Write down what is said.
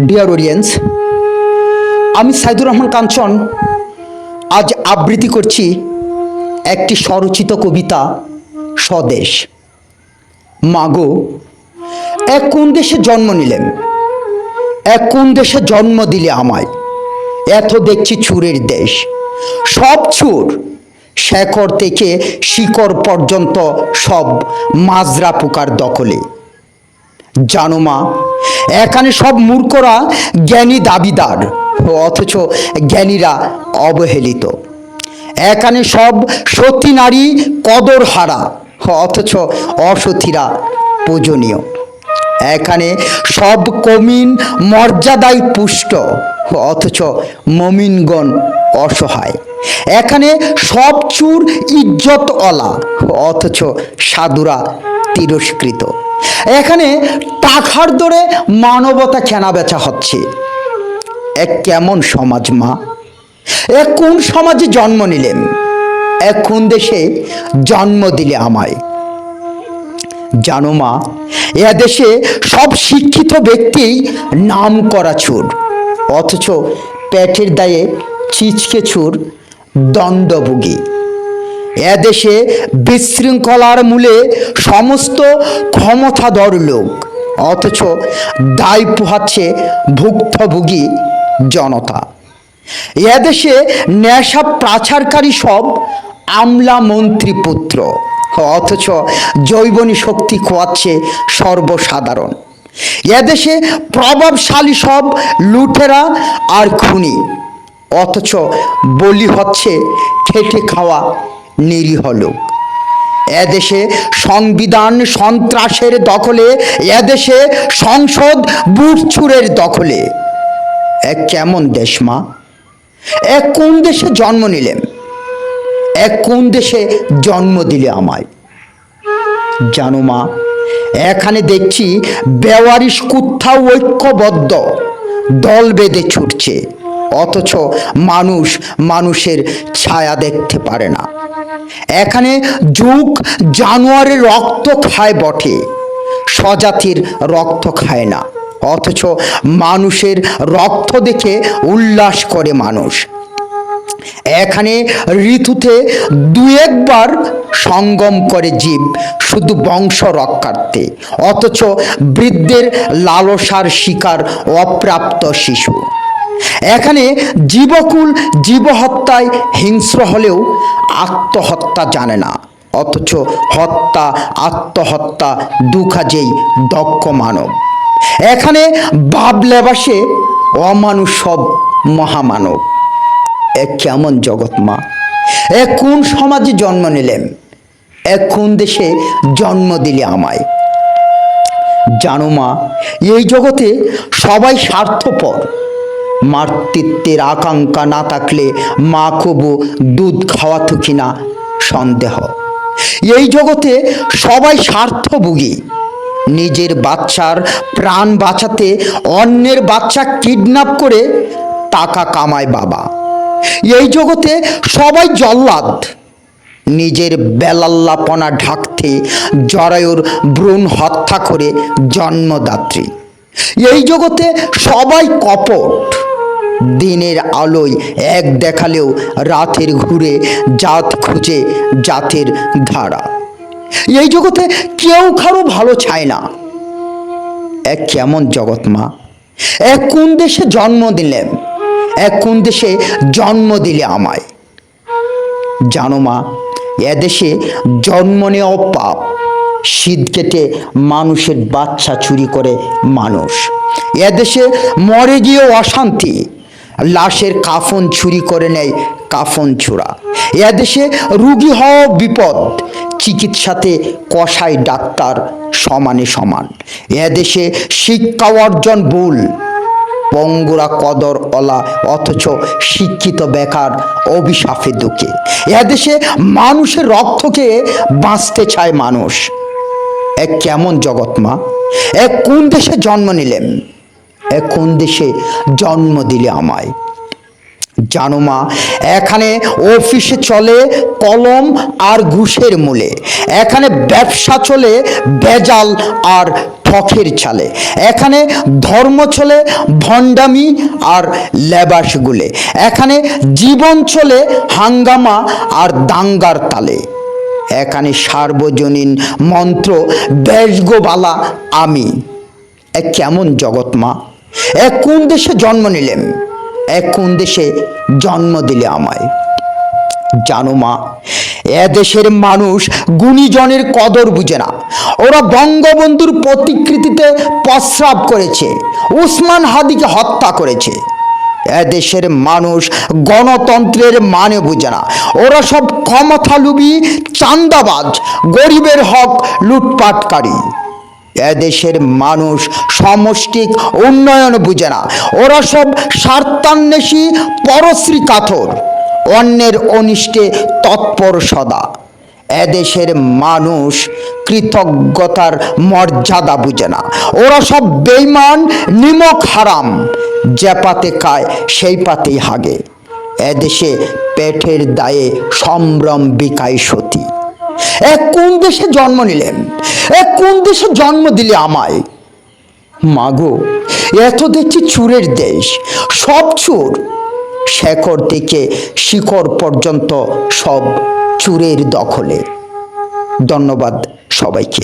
Dear audience, আমি সাইদুর রহমান কাঞ্চন আজ আবৃত্তি করছি একটি স্বরচিত কবিতা স্বদেশ। মাগো, এক কোন দেশে জন্ম নিলেম, এক কোন দেশে জন্ম দিলে আমায়। এত দেখছি চুরের দেশ, সব চুর, শেকড় থেকে শিকড় পর্যন্ত সব মাজরা পোকার দখলে। জানো মা, এখানে সব মূর্খরা জ্ঞানী দাবিদার, অথচ জ্ঞানীরা অবহেলিত। এখানে সব সতী নারী কদর হারা, অথচ অসতীরা পূজনীয়। এখানে সব কমিন মর্যাদায় পুষ্ট, অথচ মমিনগণ অসহায়। এখানে সব চুর ইজ্জত অলা, অথচ সাধুরা তিরস্কৃত। এখানে টাকার দরে মানবতা কেনা বেচা হচ্ছে। এক কেমন সমাজ মা, এক কোন সমাজে জন্ম নিলেন, এক কোন দেশে জন্ম দিলে আমায়। জানো মা, এ দেশে সব শিক্ষিত ব্যক্তিই নাম করা চোর, অথচ পেটের দায়ে চিচকে চোর দণ্ডভোগী। এদেশে বিশৃঙ্খলার মূলে সমস্ত ক্ষমতাধর লোক, অথচ দায় পোহাচ্ছে ভুক্তভোগী জনতা। এদেশে নেশা পাচারকারী সব আমলা মন্ত্রী পুত্র, অথচ জৈবনী শক্তি খোয়াচ্ছে সর্বসাধারণ। এদেশে প্রভাবশালী সব লুটেরা আর খুনি, অথচ বলি হচ্ছে খেটে খাওয়া নিরীহ লোক। এদেশে সংবিধান সন্ত্রাসের দখলে, এদেশে সংসদ বুটছুরের দখলে। এক কেমন দেশ মা, এক কোন দেশে জন্ম নিলেন, এক কোন দেশে জন্ম দিলে আমায়। জানো মা, এখানে দেখছি বেওয়ারিশ কুত্তা ঐক্যবদ্ধ দল বেঁধে ছুটছে, অথচ মানুষ মানুষের ছায়া দেখতে পারে না। এখানে যুগ জানোয়ারের রক্ত খায় বটে, স্বজাতির রক্ত খায় না, অথচ মানুষের রক্ত দেখে উল্লাস করে মানুষ। এখানে ঋতুতে দু একবার সঙ্গম করে জীব শুধু বংশ রক্ষার্থে, অথচ বৃদ্ধের লালসার শিকার অপ্রাপ্ত শিশু। এখানে জীবকুল জীবহত্যায় হিংস্র হলেও আত্মহত্যা জানে না, অথচ হত্যা আত্মহত্যা দু কাজেই দক্ষ মানব। এখানে বাব লেবাসে অমানুষ সব মহামানব। এক কেমন জগৎ মা, এক কোন সমাজে জন্ম নিলেন, এক কোন দেশে জন্ম দিলে আমায়। জানো মা, এই জগতে সবাই স্বার্থপর। মাতৃত্বের আকাঙ্ক্ষা না থাকলে মা কবু দুধ খাওয়াতো কিনা সন্দেহ। এই জগতে সবাই স্বার্থভোগী। নিজের বাচ্চার প্রাণ বাঁচাতে অন্যের বাচ্চা কিডন্যাপ করে টাকা কামায় বাবা। এই জগতে সবাই জল্লাদ। নিজের বেলাল্লাপনা ঢাকতে জরায়ুর ভ্রূণ হত্যা করে জন্মদাত্রী। এই জগতে সবাই কপট। দিনের আলোয় এক দেখালেও রাতের ঘুরে জাত খুঁজে জাতের ধারা। এই জগতে কেউ কারো ভালো চায় না। এক কেমন জগৎ মা, এক কোন দেশে জন্ম দিলেন, এক কোন দেশে জন্ম দিলে আমায়। জানো মা, এদেশে জন্ম নেওয়া পাপ। শীত কেটে মানুষের বাচ্চা চুরি করে মানুষ। এদেশে মরে গিয়েও অশান্তি। লাশের কাফন চুরি করে নেয় কাফন চোরা। এদেশে রুগী হওয়া বিপদ, চিকিৎসাতে কসাই ডাক্তার সমানে সমান। এদেশে শিক্ষা অর্জন ভুল, পঙ্গুরা কদর অলা, অথচ শিক্ষিত বেকার অভিশাপে দুঃখে। এদেশে মানুষের রক্ত খেয়ে বাঁচতে চায় মানুষ। এক কেমন জগৎ মা, এক কোন দেশে জন্ম নিলেন, এক কোন দেশে জন্ম দিলে আমায়। জানো মা, এখানে অফিসে চলে কলম আর ঘুষের মূলে। এখানে ব্যবসা চলে ভেজাল আর ঠকের চালে, এখানে ধর্ম চলে ভণ্ডামি আর লেবাস গুলে, এখানে জীবন চলে হাঙ্গামা আর দাঙ্গার তালে, এখানে সার্বজনীন মন্ত্র বেশগোবালা আমি। এ কেমন জগৎ মা, এ কোন দেশে জন্ম নিলেম, এ কোন দেশে জন্ম দিলে আমায়। জানো মা, এ দেশের মানুষ গুণীজনের কদর বুঝে না। ওরা বঙ্গবন্ধুর প্রতিকৃতিতে প্রস্রাব করেছে, উসমান হাদিকে হত্যা করেছে। এদেশের মানুষ গণতন্ত্রের মানে বুঝে না। ওরা সব ক্ষমতালুভী, চাঁদাবাজ, গরিবের হক লুটপাটকারী। এদেশের মানুষ সমষ্টিক উন্নয়ন বুঝে না। ওরা সব স্বার্থান্বেষী, পরশ্রী কাতর, অন্যের অনিষ্টে তৎপর সদা। এদেশের মানুষ কৃতজ্ঞতার মর্যাদা বুঝে না। ওরা সব বেঈমান, নিমক হারাম, যে পাতে খায় সেই পাতেই হাগে। এদেশে পেটের দায়ে সম্ভ্রম বিকায় সতী। এ কোন দেশে জন্ম নিলেন, এ কোন দেশে জন্ম দিলে আমায়। মাগো, এত দেখছি চুরের দেশ, সব চুর, শেকড় থেকে শিকড় পর্যন্ত সব চুরের দখলে। ধন্যবাদ সবাইকে।